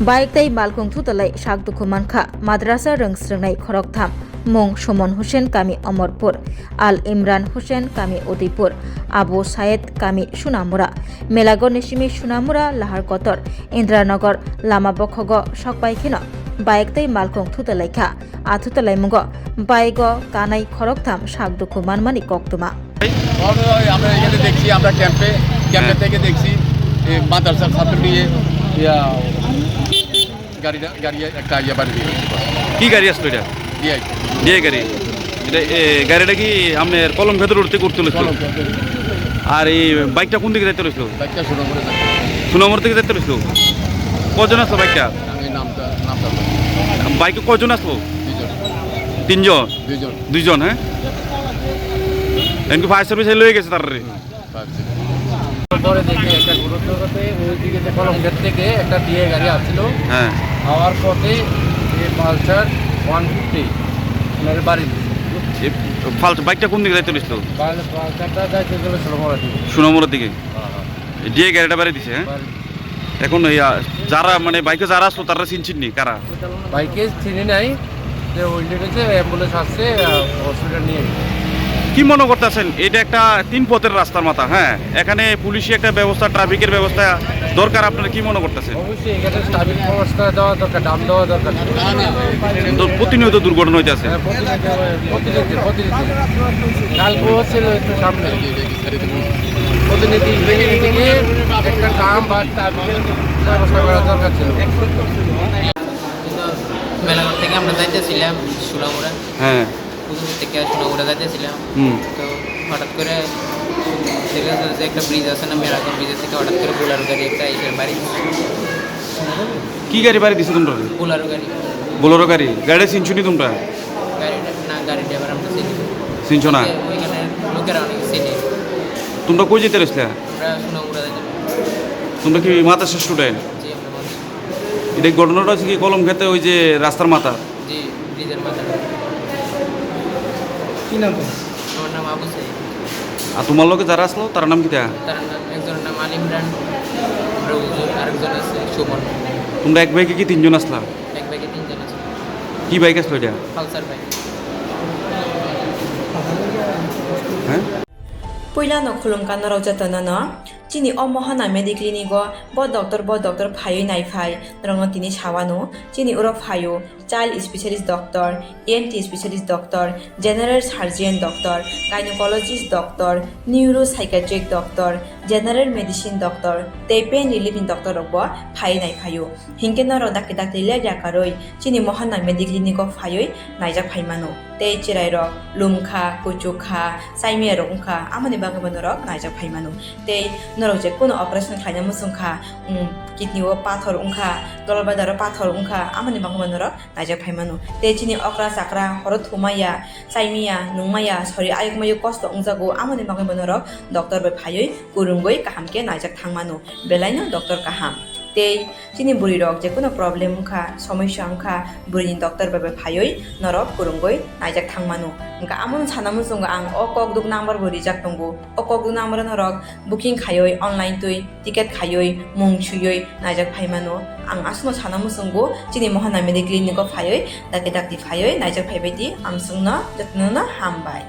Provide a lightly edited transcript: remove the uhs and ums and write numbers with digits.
Baik tai malkung thutalai sak dukhu mankha Madrassa rungsrungnai Khoroktham Mung Somon Hussein kami Omorpur Al Imran Hussein kami Udaipur Abu Said kami Sonamura Melaghar Nisimi Sonamura Lahar Kotor Indranagar Lama Bokhogo Sokbai kheno Baik tai malkung thutalai kha athutalai mungo Baigo kanai Khoroktham sak dukhu manmani koktuma আমরা এখানে দেখছি আমরা ক্যাম্পে থেকে দেখছি মাদ্রাসার ছাত্র নিয়ে গাড়ি একটা বাড়ি দিয়ে কি গাড়ি আসলো এটা ডিআই গাড়ি এটা গাড়িটা কি আপনার কলম ভেতর উঠতে করতে লইছিল আর এই বাইকটা কোন দিকে যাইতে লইছিল বাইকটা সুনামর থেকে যাইতে লইছিল কজন আসলো বাইকটা আমি নামটা বাইকে কজন আসলো দুইজন হ্যাঁ এমনি ফায়ার সার্ভিস লয়ে গেছে তার পরে দেখে একটা গুরুত্বতে ওই দিকে যে কলমঘাট থেকে একটা ডিএ গাড়ি আসছিল হ্যাঁ হওয়ার পথে পালসার 150 ওনার বাড়ি ফালতু বাইকটা কোন দিকে যাইতে লইছিল পালসারটা যাইতে গেলে সোনামুরার দিকে ডিএ গাড়িটা বাড়ি দিছে হ্যাঁ এখন যারা মানে বাইকে যারা আসলো তারা চিনছিনি কারা বাইকে চিনি নাই যে ওই লেগেছে অ্যাম্বুলেন্স আসছে হসপিটাল নিয়ে কি মনে করতেছেন এটা একটা 3 পথের রাস্তার মাথা হ্যাঁ এখানে পুলিশি একটা ব্যবস্থা ট্রাফিকের ব্যবস্থা দরকার আপনারা কি মনে করতেছেন অবশ্যই এখানে ট্রাফিক ব্যবস্থা দেওয়া দরকার দাম দেওয়া দরকার তো প্রতিনিয়ত দুর্ঘটনা হইতেছে কালকে হচ্ছিল একটু সামনে প্রতিনিধি একটা দাম বা ট্রাফিকের ব্যবস্থা করা দরকার ছিল মেলাঘর থেকে আমরা যাইতেছিলাম সোনামুরা হ্যাঁ পুজোর থেকে সোনামুরা যাইতেছিলাম তো হঠাৎ করে দেখা যাচ্ছে যে একটা ব্রিজ আছে না মেলাঘর ব্রিজের থেকে হঠাৎ করে বোলারো গাড়ি একটা এসে বাড়ি কি গাড়ি বাড়ি দিছে তোমরা বোলারো গাড়ি গাড়ি চিনছুনি তোমরা গাড়ি ড্রাইভার আমরা চিনছো না ওইখানে লোকেরা অনেক চিনি তোমরা কই যেতে রইছিলা আমরা সোনামুরা যাইতাম তোমরা কি মাদ্রাসা স্টুডেন্ট জি আমরা এটা ঘটনাটা হচ্ছে কি কলম খেতে ওই যে রাস্তার মাথা জি ব্রিজের মাথা কি নাম আমার নাম আবু সাইদ আর তোমার লোকে যারা আসলো তার নাম কি দেয়া তার নাম একজনের নাম আল ইমরান আরেকজন আছে সুমন তোমরা এক বাইকে কি 3 জন আসলা এক বাইকে 3 জন আছে কি বাইক আসলো এটা পালসার বাইক হ্যাঁ Puilano khulumkan narau jatana no chini o mohana mediclinigo bo doctor phayo nai phai rangno tini sawano chini uro phayo child specialist doctor ENT specialist doctor general surgeon doctor gynecologist doctor neuropsychiatric doctor general medicine doctor tei pain relieving doctor robo phai nai phayo hingke naro dakte le jakaroi chini mohana mediclinigo phayo naijak phaimano tei chirai rok lumkha kuchukha saimia rokha amani bagabano rok naijak phaimano tei norok je kono operation khaina musungkha kidney o pathor ungkha dolbadaro pathor ungkha amani bagabano rok naijak phaimano tei chini okra sakra horot thumaya saimia nungmaya sori ayukmayu kosto ungjago amani bagabano rok doctor bai phayoi kurungoi kahamke naijak thangmano belaino doctor kaham tei chini buri rok je kono problem ungkha সমস্যা ungkha burini doctor bai phayoi norok kurungoi naijak thangmano engka amon sanamu sunga ang okok duk number buri jak tongo okok duk number norok booking khayoi online tui ticket khayoi mung chuyoi naijak phaimano ang asuno sanamu sungo chini mohana medical clinic phayoi dakti phayoi naijak phaibedi amsungna jatnona hambai